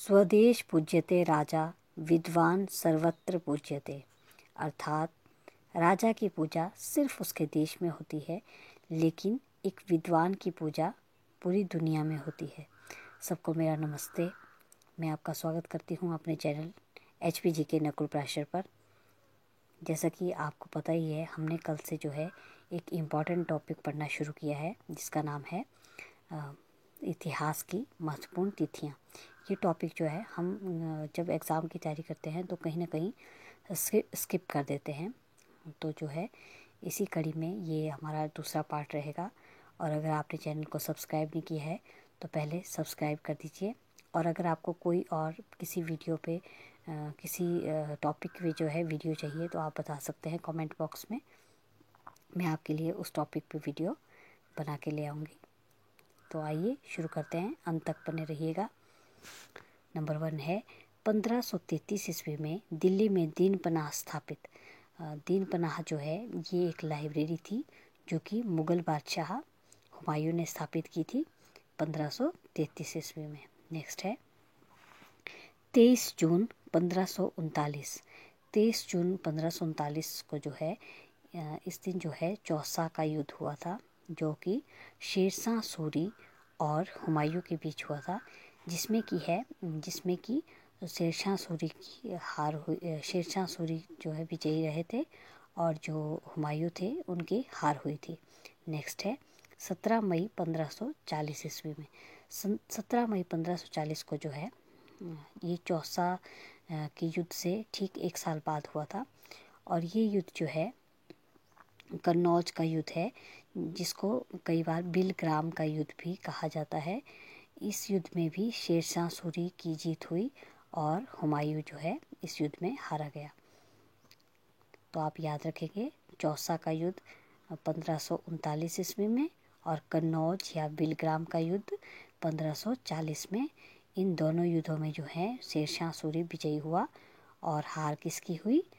स्वदेश पूज्यते राजा, विद्वान सर्वत्र पूज्यते। अर्थात राजा की पूजा सिर्फ उसके देश में होती है, लेकिन एक विद्वान की पूजा पूरी दुनिया में होती है। सबको मेरा नमस्ते। मैं आपका स्वागत करती हूँ अपने चैनल HPGK नकुल प्राशर पर। जैसा कि आपको पता ही है, हमने कल से जो है एक इम्पॉर्टेंट टॉपिक पढ़ना शुरू किया है, जिसका नाम है इतिहास की महत्वपूर्ण तिथियाँ। ये टॉपिक जो है हम जब एग्ज़ाम की तैयारी करते हैं तो कहीं ना कहीं स्किप कर देते हैं। तो जो है इसी कड़ी में ये हमारा दूसरा पार्ट रहेगा। और अगर आपने चैनल को सब्सक्राइब नहीं किया है तो पहले सब्सक्राइब कर दीजिए। और अगर आपको कोई और किसी वीडियो पे किसी टॉपिक पे जो है वीडियो चाहिए तो आप बता सकते हैं कमेंट बॉक्स में। मैं आपके लिए उस टॉपिक पे वीडियो बना के ले आऊँगी। तो आइए शुरू करते हैं, अंत तक बने रहिएगा। नंबर 1 है 1533 ईस्वी में दिल्ली में दीन पनाह स्थापित। दीन पनाह जो है ये एक लाइब्रेरी थी जो कि मुग़ल बादशाह हुमायूं ने स्थापित की थी 1533 ईस्वी में। नेक्स्ट है 23 जून 1539। 23 जून 1539 को जो है इस दिन जो है चौसा का युद्ध हुआ था, जो कि शेरशाह सूरी और हुमायूं के बीच हुआ था, जिसमें कि शेरशाह सूरी की हार हुई। शेरशाह सूरी जो है विजयी रहे थे और जो हुमायूं थे उनकी हार हुई थी। नेक्स्ट है 17 मई 1540 ईस्वी में। 17 मई 1540 को जो है ये चौसा के युद्ध से ठीक एक साल बाद हुआ था। और ये युद्ध जो है कन्नौज का युद्ध है, जिसको कई बार बिलग्राम का युद्ध भी कहा जाता है। इस युद्ध में भी शेरशाह सूरी की जीत हुई और हुमायूं जो है इस युद्ध में हारा गया। तो आप याद रखेंगे, चौसा का युद्ध 1539 ईस्वी में और कन्नौज या बिलग्राम का युद्ध 1540 में। इन दोनों युद्धों में जो है शेरशाह सूरी विजयी हुआ और हार किसकी हुई?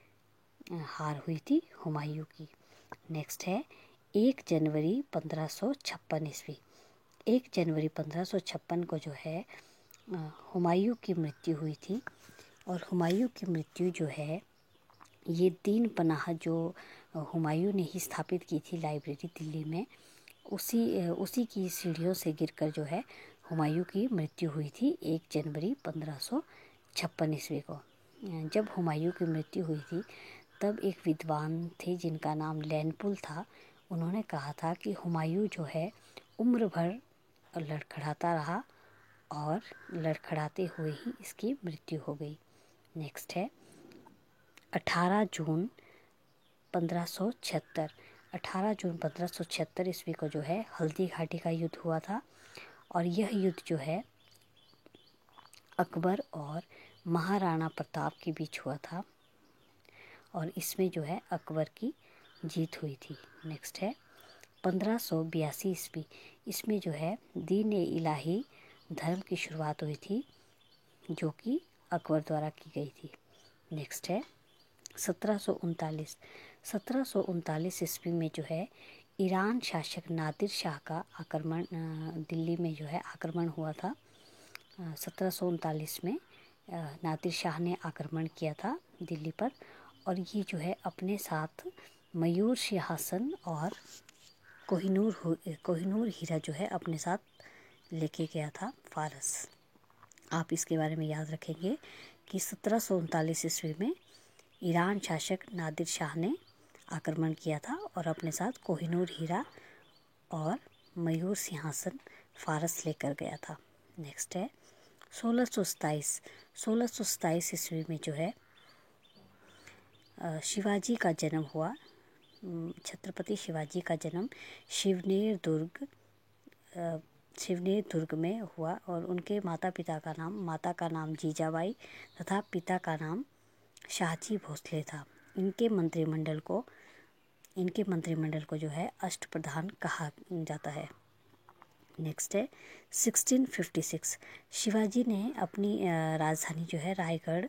हार हुई थी हुमायूं की। नेक्स्ट है 1 जनवरी 1556 ईस्वी। 1 जनवरी 1556 को जो है हुमायूं की मृत्यु हुई थी। और हुमायूं की मृत्यु जो है ये दीन पनाह जो हुमायूं ने ही स्थापित की थी लाइब्रेरी दिल्ली में, उसी की सीढ़ियों से गिरकर जो है हुमायूं की मृत्यु हुई थी 1 जनवरी 1556 ईस्वी को। जब हुमायूं की मृत्यु हुई थी तब एक विद्वान थे जिनका नाम लैनपुल था। उन्होंने कहा था कि हुमायूं जो है उम्र भर लड़खड़ाता रहा और लड़खड़ाते हुए ही इसकी मृत्यु हो गई। नेक्स्ट है 18 जून 1576। 18 जून 1576 ईस्वी को जो है हल्दी घाटी का युद्ध हुआ था। और यह युद्ध जो है अकबर और महाराणा प्रताप के बीच हुआ था और इसमें जो है अकबर की जीत हुई थी। नेक्स्ट है 1582 ईस्वी। इसमें जो है दीन इलाही धर्म की शुरुआत हुई थी, जो कि अकबर द्वारा की गई थी। नेक्स्ट है 1739। 1739 ईस्वी में जो है ईरान शासक नादिर शाह का आक्रमण दिल्ली में जो है आक्रमण हुआ था। 1739 में नादिर शाह ने आक्रमण किया था दिल्ली पर। और ये जो है अपने साथ मयूर सिंहासन और कोहिनूर हीरा जो है अपने साथ लेके गया था फारस। आप इसके बारे में याद रखेंगे कि 1739 ईस्वी में ईरान शासक नादिर शाह ने आक्रमण किया था और अपने साथ कोहिनूर हीरा और मयूर सिंहासन फारस लेकर गया था। नेक्स्ट है 1627। 1627 ईस्वी में जो है शिवाजी का जन्म हुआ। छत्रपति शिवाजी का जन्म शिवनेर दुर्ग में हुआ और उनके माता का नाम जीजाबाई तथा पिता का नाम शाहजी भोसले था। इनके मंत्रिमंडल को जो है अष्टप्रधान कहा जाता है। नेक्स्ट है 1656। शिवाजी ने अपनी राजधानी जो है रायगढ़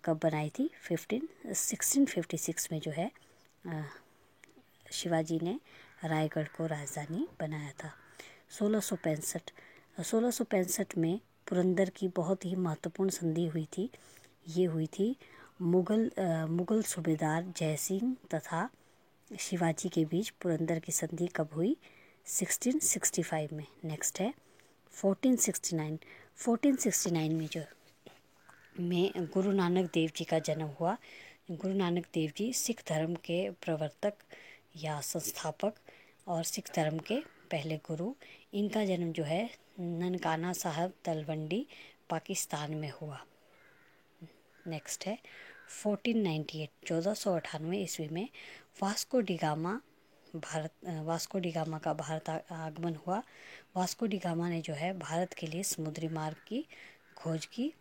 कब बनाई थी? 1656 में जो है शिवाजी ने रायगढ़ को राजधानी बनाया था। 1665 में पुरंदर की बहुत ही महत्वपूर्ण संधि हुई थी, ये हुई थी मुगल सूबेदार जयसिंह तथा शिवाजी के बीच पुरंदर की संधि कब हुई? 1665 में। नेक्स्ट है 1469। 1469 में गुरु नानक देव जी का जन्म हुआ। गुरु नानक देव जी सिख धर्म के प्रवर्तक या संस्थापक और सिख धर्म के पहले गुरु। इनका जन्म जो है ननकाना साहब तलवंडी पाकिस्तान में हुआ। नेक्स्ट है 1498। 1498 ईस्वी में वास्को डी गामा का भारत आगमन हुआ। वास्को डी गामा ने जो है भारत के लिए समुद्री मार्ग की खोज की।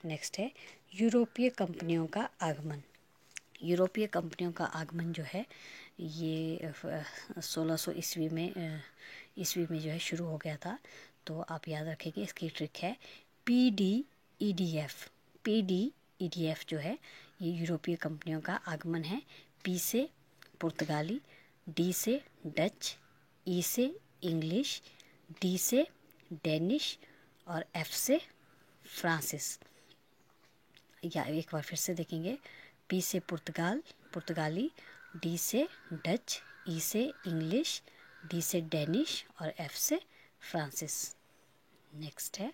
नेक्स्ट है यूरोपीय कंपनियों का आगमन। यूरोपीय कंपनियों का आगमन जो है ये 1600 ईस्वी में जो है शुरू हो गया था। तो आप याद रखेंगे, इसकी ट्रिक है PDEDF। PDEDF जो है ये यूरोपीय कंपनियों का आगमन है। P से पुर्तगाली, D से डच, E से इंग्लिश, D से डेनिश और F से फ्रांसिस। या एक बार फिर से देखेंगे, P से पुर्तगाली, D से डच, E से इंग्लिश, D से डेनिश और F से फ्रांसिस। नेक्स्ट है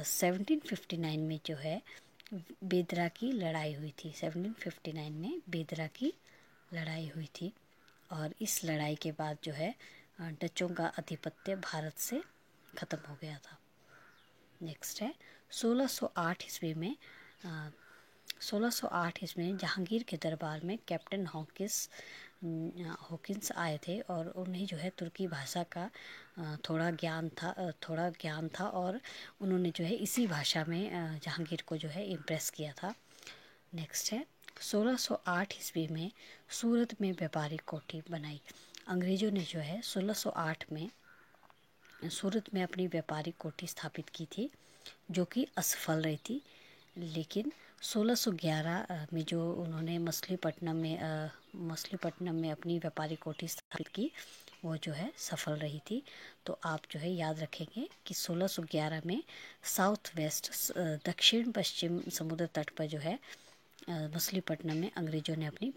1759 में जो है बेदरा की लड़ाई हुई थी। 1759 में बेदरा की लड़ाई हुई थी और इस लड़ाई के बाद जो है डचों का आधिपत्य भारत से ख़त्म हो गया था। नेक्स्ट है 1608 ईस्वी में 1608 इसमें जहांगीर के दरबार में कैप्टन हॉकिंस आए थे और उन्हें जो है तुर्की भाषा का थोड़ा ज्ञान था और उन्होंने जो है इसी भाषा में जहांगीर को जो है इम्प्रेस किया था। नेक्स्ट है 1608 ईस्वी में सूरत में व्यापारिक कोठी बनाई। अंग्रेज़ों ने जो है 1608 में सूरत में अपनी व्यापारिक कोठी स्थापित की थी, जो कि असफल रही थी। लेकिन 1611 में जो उन्होंने मछलीपट्टनम में अपनी व्यापारिक कोठी स्थापित की, वो जो है सफल रही थी। तो आप जो है याद रखेंगे कि 1611 में साउथ वेस्ट दक्षिण पश्चिम समुद्र तट पर जो है मछलीपट्टनम में अंग्रेज़ों ने अपनी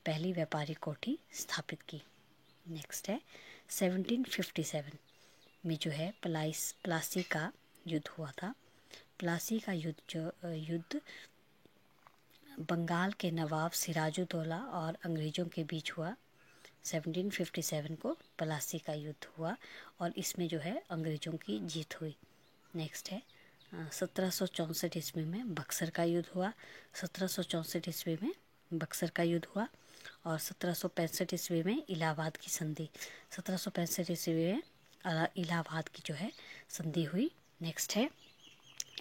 पहली व्यापारिक कोठी स्थापित की। नेक्स्ट है 1757 में जो है प्लासी का युद्ध हुआ था। प्लासी का युद्ध बंगाल के नवाब सिराजुद्दौला और अंग्रेज़ों के बीच हुआ। 1757 को प्लासी का युद्ध हुआ और इसमें जो है अंग्रेज़ों की जीत हुई। नेक्स्ट है 1764 ईस्वी में बक्सर का युद्ध हुआ। 1764 ईस्वी में बक्सर का युद्ध हुआ और 1765 ईस्वी में इलाहाबाद की संधि। 1765 ईस्वी में इलाहाबाद की जो है संधि हुई। नेक्स्ट है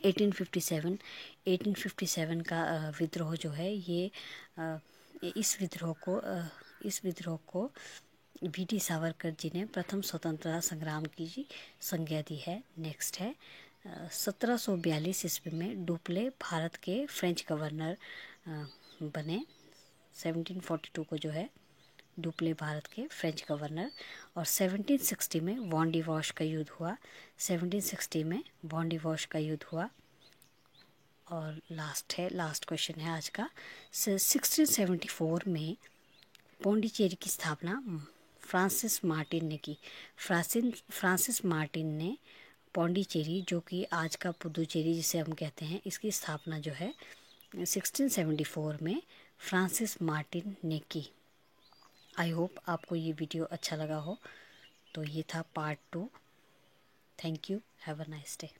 1857 का विद्रोह जो है ये इस विद्रोह को BT सावरकर जी ने प्रथम स्वतंत्रता संग्राम की संज्ञा दी है। नेक्स्ट है 1742 ईस्वी में डुप्ले भारत के फ्रेंच गवर्नर बने। 1742 को जो है डुप्ले भारत के फ्रेंच गवर्नर और 1760 में वॉन-डी-वॉश का युद्ध हुआ। 1760 में वॉन-डी-वॉश का युद्ध हुआ। और लास्ट क्वेश्चन है आज का। 1674 में पौंडीचेरी की स्थापना फ्रांसिस मार्टिन ने की। फ्रांसिस मार्टिन ने पौंडीचेरी, जो कि आज का पुदुचेरी जिसे हम कहते हैं, इसकी स्थापना जो है 1674 में फ्रांसिस मार्टिन ने की। आई होप आपको ये वीडियो अच्छा लगा हो। तो ये था part 2। Thank you. Have a nice day.